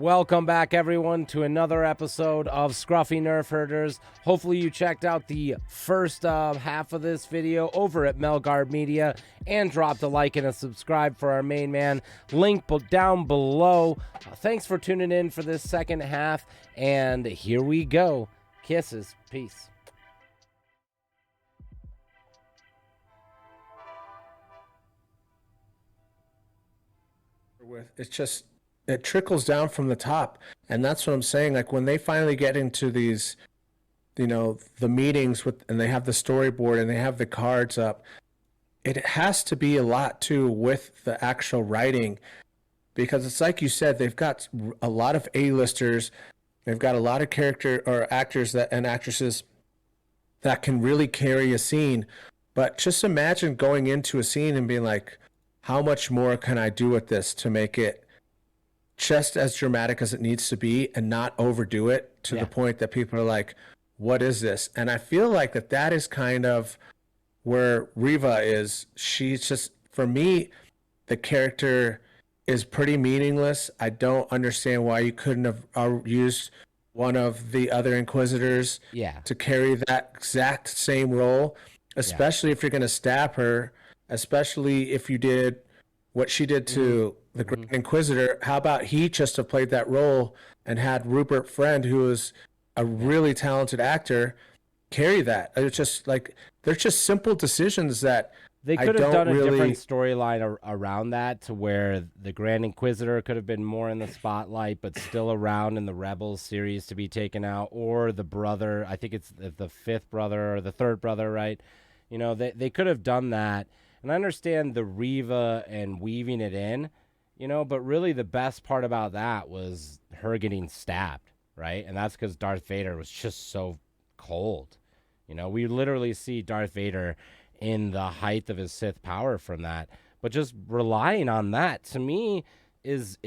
Welcome back, everyone, to another episode of Scruffy Nerf Herders. Hopefully you checked out the first half of this video over at Melgard Media and dropped a like and a subscribe for our main man. Link down below. Thanks for tuning in for this second half, and here we go. Kisses. Peace. It's just, it trickles down from the top, and that's what I'm saying. Like when they finally get into these, the meetings with, and they have the storyboard and they have the cards up, it has to be a lot too with the actual writing, because it's like you said, they've got a lot of A-listers, they've got a lot of character or actors and actresses that can really carry a scene. But just imagine going into a scene and being like, how much more can I do with this to make it just as dramatic as it needs to be and not overdo it to the point that people are like, what is this? And I feel like that is kind of where Reva is. She's just, for me, the character is pretty meaningless. I don't understand why you couldn't have used one of the other Inquisitors to carry that exact same role, especially if you're going to stab her. Especially if you did what she did to the Grand Inquisitor. How about he just have played that role and had Rupert Friend, who is a really talented actor, carry that? It's just like, there's just simple decisions that they could have done a different storyline around that, to where the Grand Inquisitor could have been more in the spotlight, but still around in the Rebels series to be taken out, or the brother. I think it's the fifth brother or the third brother, right? They could have done that. And I understand the Reva and weaving it in, but really the best part about that was her getting stabbed, right? And that's because Darth Vader was just so cold. We literally see Darth Vader in the height of his Sith power from that. But just relying on that, to me, is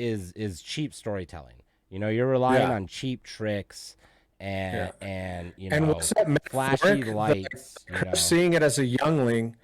cheap storytelling. You're relying on cheap tricks and what's that flashy lights. Seeing it as a youngling,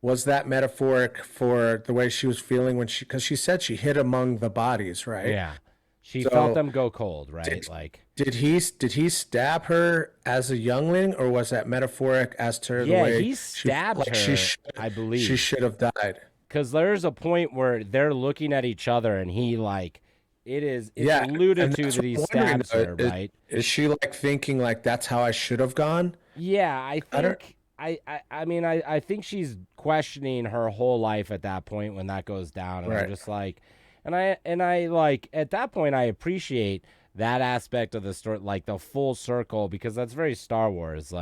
was that metaphoric for the way she was feeling because she said she hid among the bodies, right? Yeah, she felt them go cold, right? Did he stab her as a youngling, or was that metaphoric as to the way he stabbed her? I believe she should have died. Because there's a point where they're looking at each other, and it's alluded to that he stabs her, right? Is she thinking that's how I should have gone? Yeah, I think. I think she's questioning her whole life at that point when that goes down, and I'm just like, and I at that point I appreciate that aspect of the story, the full circle, because that's very Star Wars.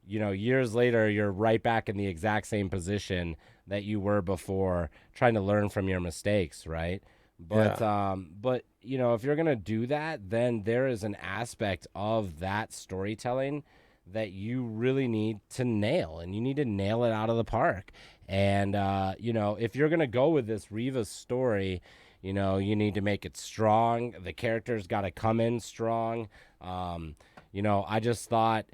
Years later, you're right back in the exact same position that you were before, trying to learn from your mistakes, right? But if you're gonna do that, then there is an aspect of that storytelling that you really need to nail, and you need to nail it out of the park. And if you're gonna go with this Reva story, you need to make it strong. The characters got to come in strong. I just thought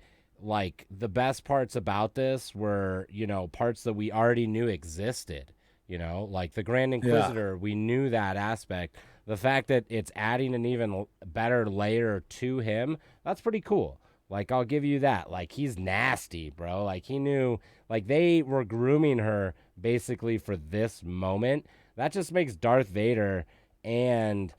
the best parts about this were parts that we already knew existed. The Grand Inquisitor, we knew that aspect. The fact that it's adding an even better layer to him, that's pretty cool. I'll give you that. He's nasty, bro. He knew, they were grooming her basically for this moment. That just makes Darth Vader and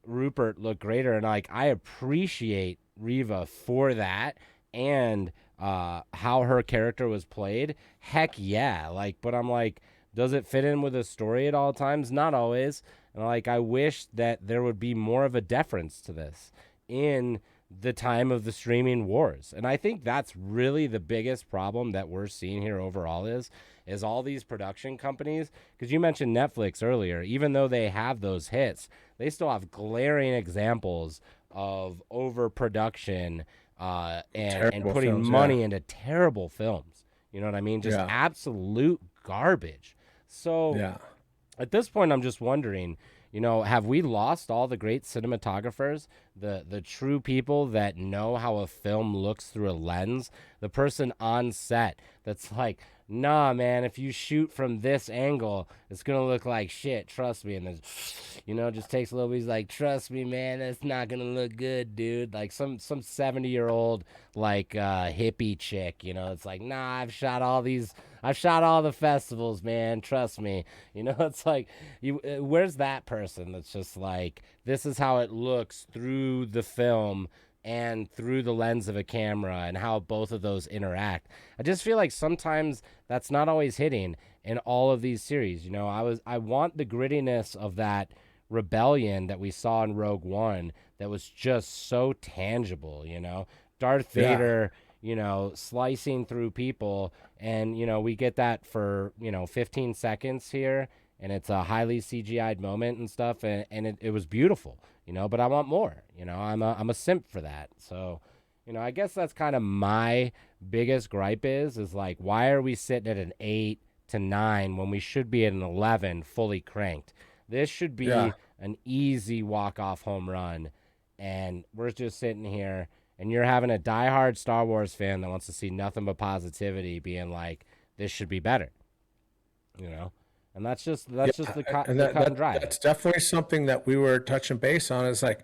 Rupert look greater. And, I appreciate Reva for that, and how her character was played. Heck yeah. But I'm does it fit in with a story at all times? Not always. And, I wish that there would be more of a deference to this in the time of the streaming wars. And I think that's really the biggest problem that we're seeing here overall is all these production companies, because you mentioned Netflix earlier. Even though they have those hits, they still have glaring examples of overproduction and putting money into terrible films. You know what I mean? Just absolute garbage. So at this point, I'm just wondering, have we lost all the great cinematographers, the true people that know how a film looks through a lens, the person on set that's nah, man, if you shoot from this angle, it's gonna look like shit. Trust me. And then, just takes a little bit. He's like, trust me, man, that's not gonna look good, dude. Like some 70-year-old like hippie chick. It's like, nah, I've shot all the festivals, man. Trust me. It's like, where's that person that's just like, this is how it looks through the film and through the lens of a camera and how both of those interact. I just feel like sometimes that's not always hitting in all of these series. I want the grittiness of that rebellion that we saw in Rogue One that was just so tangible, Darth Yeah. Vader, slicing through people, and we get that for 15 seconds here, and it's a highly CGI'd moment and stuff, and it was beautiful, but I want more. I'm a simp for that. So, I guess that's kind of my biggest gripe is like, why are we sitting at an 8 to 9 when we should be at an 11 fully cranked? This should Yeah. be an easy walk-off home run, and we're just sitting here, and you're having a diehard Star Wars fan that wants to see nothing but positivity being like, this should be better, and that's just the cut, And the cut and dry of that's it. definitely something that we were touching base on. Is like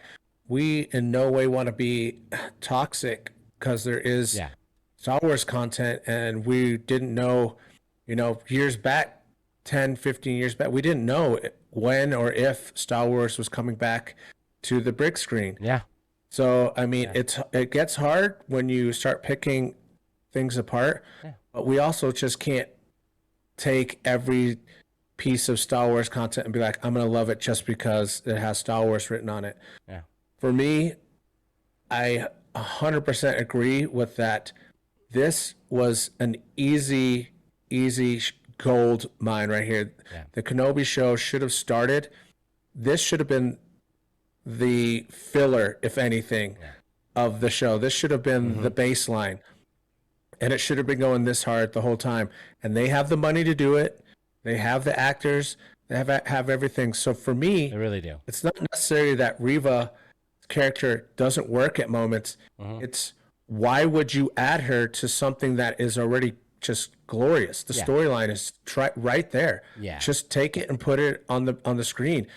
we in no way want to be toxic because there is Yeah. Star Wars content and we didn't know, years back, 10, 15 years back, we didn't know when or if Star Wars was coming back to the big screen. Yeah. So, I mean, Yeah. it gets hard when you start picking things apart, Yeah. but we also just can't take every piece of Star Wars content and be like, I'm gonna love it just because it has Star Wars written on it. Yeah. For me, I 100% agree with that. This was an easy gold mine right here. Yeah. The Kenobi show should have started. This should have been the filler, if anything, Yeah. of the show. This should have been the baseline. And it should have been going this hard the whole time. And they have the money to do it. They have the actors. They have everything. So for me, They really do. it's not necessarily that Riva character doesn't work at moments. It's why would you add her to something that is already just glorious? The Yeah. storyline is right there. Yeah. Just take it and put it on the screen.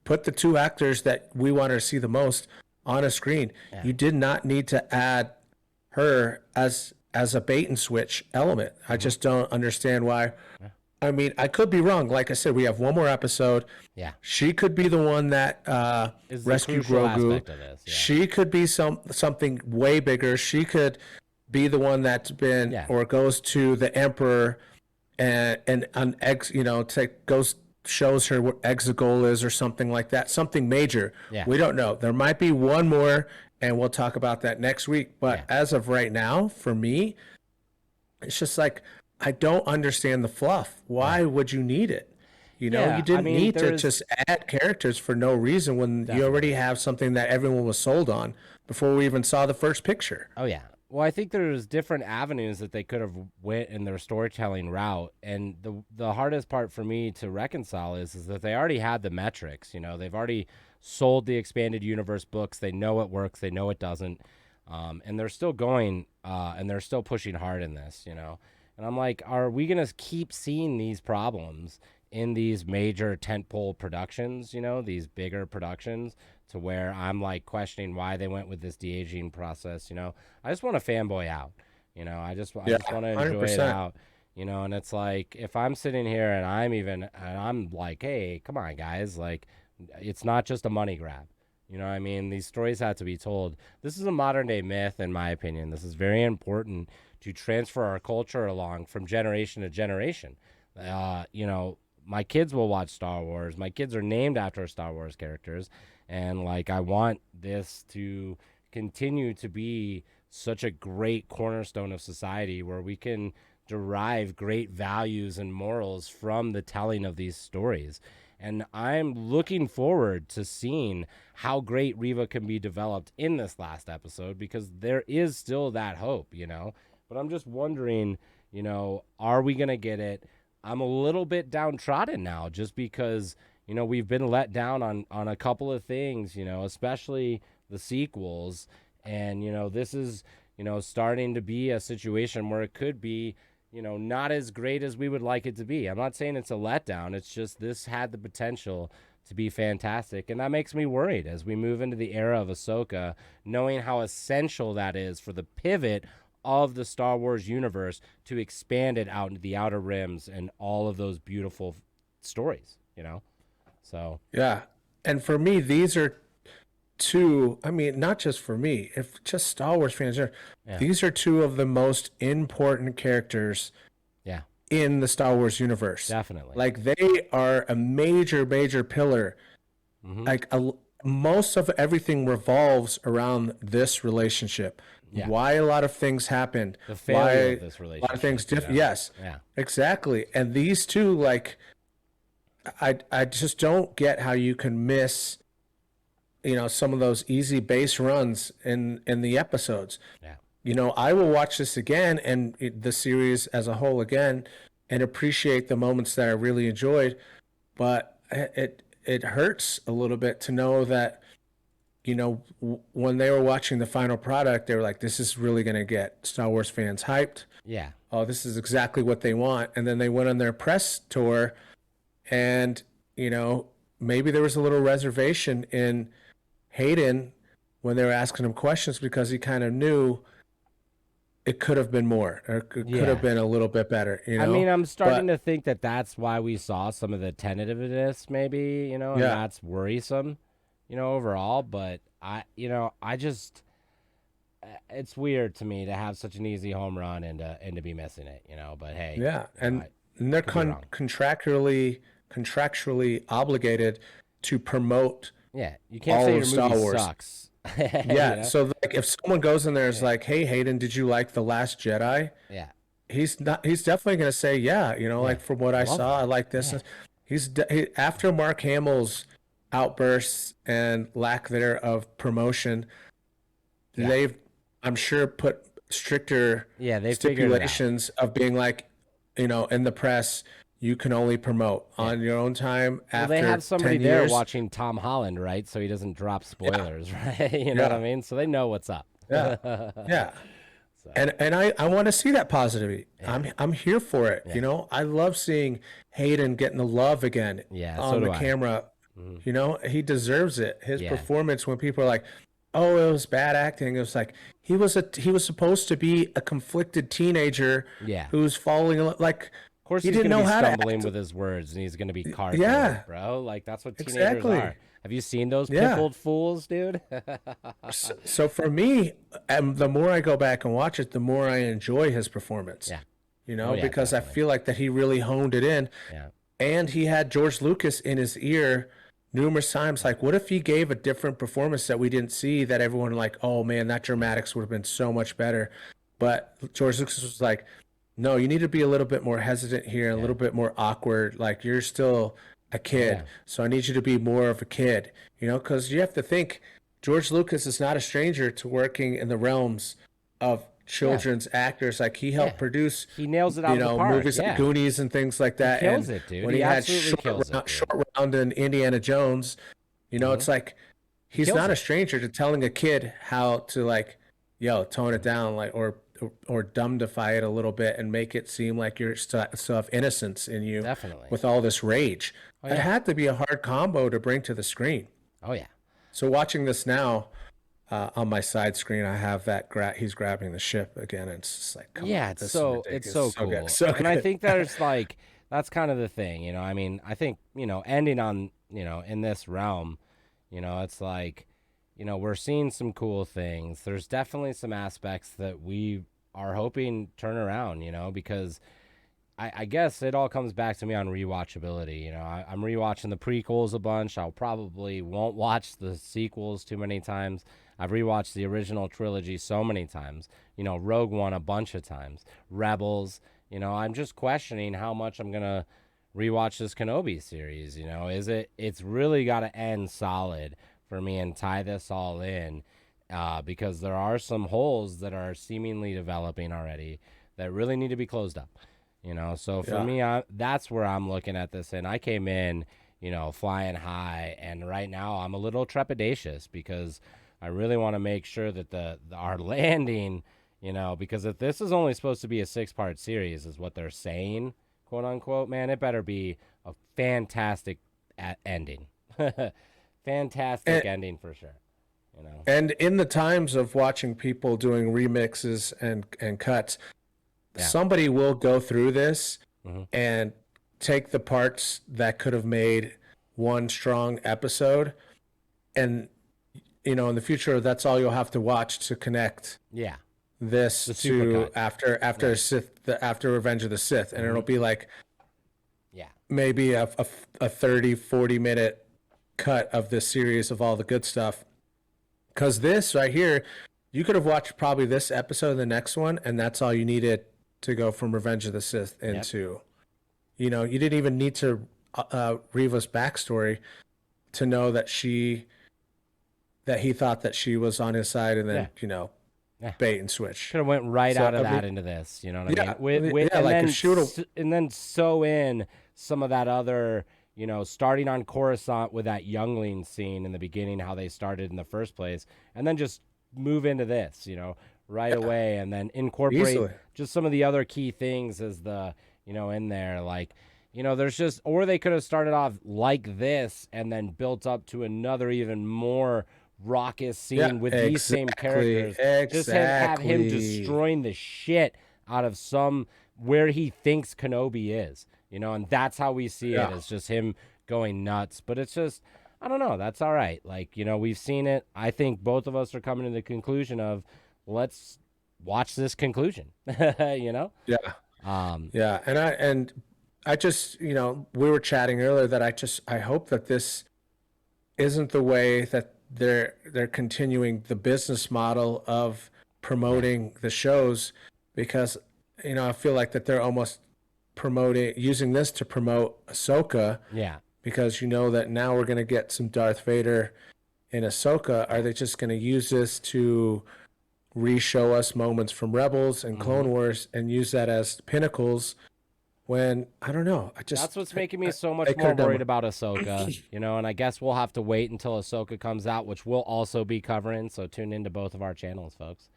Put the two actors that we want to see the most on a screen. Yeah. You did not need to add her as a bait and switch element. I just don't understand why. Yeah. I mean, I could be wrong. Like I said, we have one more episode. Yeah. She could be the one that Is the rescued crucial Grogu. aspect of this. Yeah. She could be something way bigger. She could be the one that's been Yeah. or goes to the Emperor and on X, shows her what Exegol is or something like that. Something major. Yeah. We don't know. There might be one more, and we'll talk about that next week. But Yeah. as of right now, for me, it's just like I don't understand the fluff. Why would you need it? Yeah, You didn't I mean, need to there's- just add characters for no reason when you already have something that everyone was sold on before we even saw the first picture. Oh yeah. Well, I think there's different avenues that they could have went in their storytelling route, and the hardest part for me to reconcile is that they already had the metrics. They've already sold the expanded universe books. They know it works. They know it doesn't, and they're still going and they're still pushing hard in this. And I'm like, are we gonna keep seeing these problems in these major tentpole productions? These bigger productions, to where I'm like questioning why they went with this de-aging process. I just want to fanboy out. I just want to enjoy it 100%. out. And it's like, if I'm sitting here and I'm like, hey, come on, guys, like, it's not just a money grab. What I mean? These stories have to be told. This is a modern day myth, in my opinion. This is very important to transfer our culture along from generation to generation. My kids will watch Star Wars. My kids are named after Star Wars characters. And like, I want this to continue to be such a great cornerstone of society where we can derive great values and morals from the telling of these stories. And I'm looking forward to seeing how great Riva can be developed in this last episode, because there is still that hope, But I'm just wondering, are we going to get it? I'm a little bit downtrodden now just because, we've been let down on a couple of things, especially the sequels. And, this is, starting to be a situation where it could be, not as great as we would like it to be. I'm not saying it's a letdown. It's just this had the potential to be fantastic. And that makes me worried as we move into the era of Ahsoka, knowing how essential that is for the pivot of the Star Wars universe to expand it out into the outer rims and all of those beautiful stories. So, Yeah. And for me, these are two, I mean, not just for me, if just Star Wars fans are, yeah. these are two of the most important characters Yeah. in the Star Wars universe. Definitely. Like they are a major pillar. Mm-hmm. Like most of everything revolves around this relationship. Yeah. Why a lot of things happened. The failure of this relationship. A lot of things different. Yes. Yeah. Exactly. And these two, like, I just don't get how you can miss, some of those easy base runs in the episodes. Yeah. I will watch this again and the series as a whole again and appreciate the moments that I really enjoyed, but it hurts a little bit to know that when they were watching the final product, they were like, this is really going to get Star Wars fans hyped. Yeah. Oh, this is exactly what they want. And then they went on their press tour and, maybe there was a little reservation in Hayden when they were asking him questions because he kind of knew it could have been more or could have been a little bit better. I mean, I'm starting to think that that's why we saw some of the tentativeness maybe, and that's worrisome, overall. But I just, it's weird to me to have such an easy home run and to be missing it, but hey. Yeah. And they're contractually obligated to promote. Yeah, you can't say your Star movie Wars sucks. Yeah, so like if someone goes in there and is like, "Hey, Hayden, did you like The Last Jedi?" Yeah, he's definitely going to say, "Yeah, like from what I saw, I like this." Yeah. After Mark Hamill's outbursts and lack there of promotion, they've, I'm sure, put stricter stipulations of being like, in the press, you can only promote on your own time after 10 years. They have somebody there watching Tom Holland, right? So he doesn't drop spoilers, right? You know what I mean? So they know what's up. Yeah. Yeah. So. And I want to see that positivity. Yeah. I'm here for it. Yeah. I love seeing Hayden getting the love again on the camera. Mm-hmm. He deserves it. His performance when people are like, "Oh, it was bad acting." It was like he was supposed to be a conflicted teenager who's falling like. Of course, he's going to be stumbling with his words, and he's going to be cardboard, bro. Like, that's what teenagers are. Have you seen those pimpled fools, dude? So for me, the more I go back and watch it, the more I enjoy his performance. Yeah. Because definitely. I feel like that he really honed it in. Yeah. And he had George Lucas in his ear numerous times. Like, what if he gave a different performance that we didn't see that everyone like, oh, man, that dramatics would have been so much better. But George Lucas was like, no, you need to be a little bit more hesitant here, a little bit more awkward. Like, you're still a kid, so I need you to be more of a kid, because you have to think George Lucas is not a stranger to working in the realms of children's actors. Like, he helped produce. He nails it out of the park. Movies like Goonies and things like that. He kills it, dude. When he had short round in Indiana Jones, it's like he's not a stranger to telling a kid how to tone it down, like or dumbify it a little bit and make it seem like you're still have innocence in you. Definitely. With all this rage. It had to be a hard combo to bring to the screen. Oh, yeah. So watching this now on my side screen, I have that he's grabbing the ship again. And it's just like, come on, it's so cool. Good. So and I think there's that's kind of the thing, I mean, I think, ending on, in this realm, it's like, we're seeing some cool things. There's definitely some aspects that we are hoping turn around, because I guess it all comes back to me on rewatchability. I'm rewatching the prequels a bunch. I'll probably won't watch the sequels too many times. I've rewatched the original trilogy so many times. Rogue One a bunch of times. Rebels. I'm just questioning how much I'm gonna rewatch this Kenobi series. It's really got to end solid for me and tie this all in, because there are some holes that are seemingly developing already that really need to be closed up. So for me, that's where I'm looking at this. And I came in, flying high, and right now I'm a little trepidatious because I really want to make sure that our landing You know, because if this is only supposed to be a 6-part series, is what they're saying, quote unquote, man, it better be a fantastic ending. Fantastic ending for sure. You know, and in the times of watching people doing remixes and cuts, somebody will go through this and take the parts that could have made one strong episode, and you know, in the future, that's all you'll have to watch to connect. Yeah. This to after Sith, after Revenge of the Sith, and it'll be like, maybe a 30-40 minute cut of this series of all the good stuff. Because this right here, you could have watched probably this episode and the next one, and that's all you needed to go from Revenge of the Sith into. You know, you didn't even need to Reva's backstory to know that he thought that she was on his side, and then you know, bait and switch. Could have went right out of that into this. You know what I mean? And then sew in some of that other, you know, starting on Coruscant with that youngling scene in the beginning, how they started in the first place, and then just move into this, you know, right away, and then incorporate just some of the other key things as the, you know, in there, like, you know, there's just, or they could have started off like this and then built up to another even more raucous scene with these same characters. Just have him destroying the shit out of where he thinks Kenobi is, you know, and that's how we see it. It's just him going nuts. But it's just, I don't know, that's all right. Like, you know, we've seen it. I think both of us are coming to the conclusion of, let's watch this conclusion. You know? And I just, you know, we were chatting earlier that I hope that this isn't the way that they're continuing the business model of promoting the shows, because, you know, I feel like that they're almost using this to promote Ahsoka. Yeah. Because you know that now we're going to get some Darth Vader in Ahsoka. Are they just going to use this to re-show us moments from Rebels and Clone Wars and use that as pinnacles? When, I don't know, that's what's making me so much more worried about Ahsoka, you know, and I guess we'll have to wait until Ahsoka comes out, which we'll also be covering, so tune into both of our channels, folks.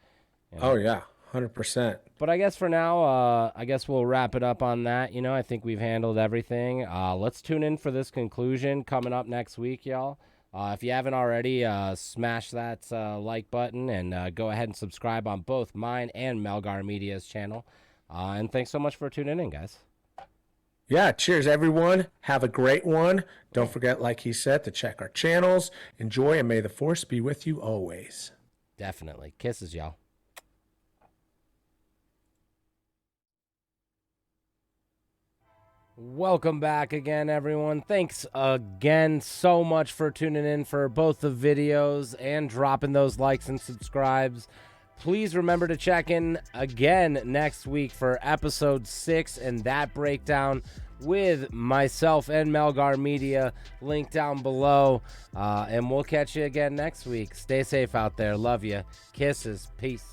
You know? Oh, yeah, 100%. But I guess for now, I guess we'll wrap it up on that. You know, I think we've handled everything. Let's tune in for this conclusion coming up next week, y'all. If you haven't already, smash that like button and go ahead and subscribe on both mine and Melgar Media's channel. And thanks so much for tuning in, guys. Yeah, cheers, everyone. Have a great one. Don't forget, like he said, to check our channels. Enjoy, and may the Force be with you always. Definitely. Kisses, y'all. Welcome back again, everyone. Thanks again so much for tuning in for both the videos and dropping those likes and subscribes. Please remember to check in again next week for episode 6 and that breakdown with myself and Melgar Media. Link down below. And we'll catch you again next week. Stay safe out there. Love you. Kisses. Peace.